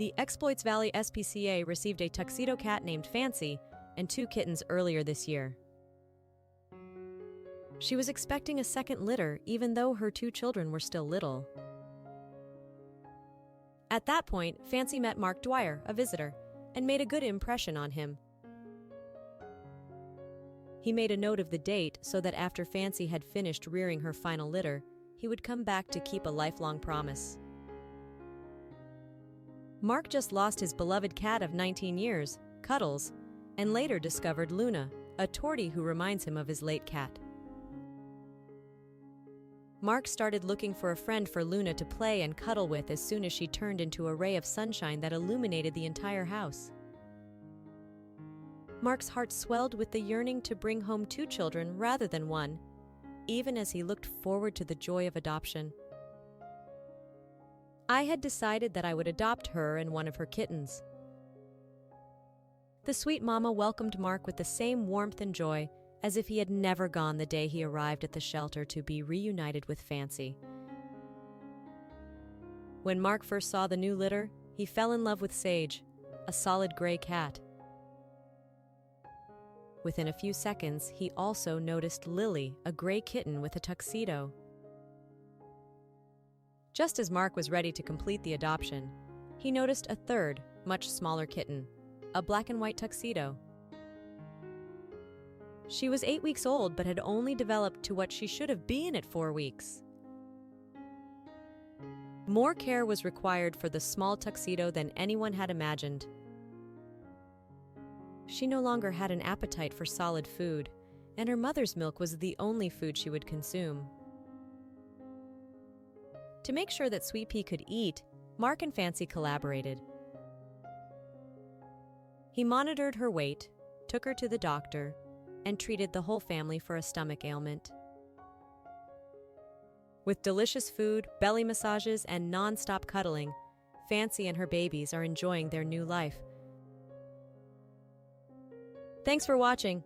The Exploits Valley SPCA received a tuxedo cat named Fancy and 2 kittens earlier this year. She was expecting a second litter even though her 2 children were still little. At that point, Fancy met Mark Dwyer, a visitor, and made a good impression on him. He made a note of the date so that after Fancy had finished rearing her final litter, he would come back to keep a lifelong promise. Mark just lost his beloved cat of 19 years, Cuddles, and later discovered Luna, a tortie who reminds him of his late cat. Mark started looking for a friend for Luna to play and cuddle with as soon as she turned into a ray of sunshine that illuminated the entire house. Mark's heart swelled with the yearning to bring home 2 children rather than 1, even as he looked forward to the joy of adoption. I had decided that I would adopt her and 1 of her kittens. The sweet mama welcomed Mark with the same warmth and joy as if he had never gone the day he arrived at the shelter to be reunited with Fancy. When Mark first saw the new litter, he fell in love with Sage, a solid gray cat. Within a few seconds, he also noticed Lily, a gray kitten with a tuxedo. Just as Mark was ready to complete the adoption, he noticed a third, much smaller kitten, a black and white tuxedo. She was 8 weeks old but had only developed to what she should have been at 4 weeks. More care was required for the small tuxedo than anyone had imagined. She no longer had an appetite for solid food, and her mother's milk was the only food she would consume. To make sure that Sweet Pea could eat, Mark and Fancy collaborated. He monitored her weight, took her to the doctor, and treated the whole family for a stomach ailment. With delicious food, belly massages, and non-stop cuddling, Fancy and her babies are enjoying their new life. Thanks for watching.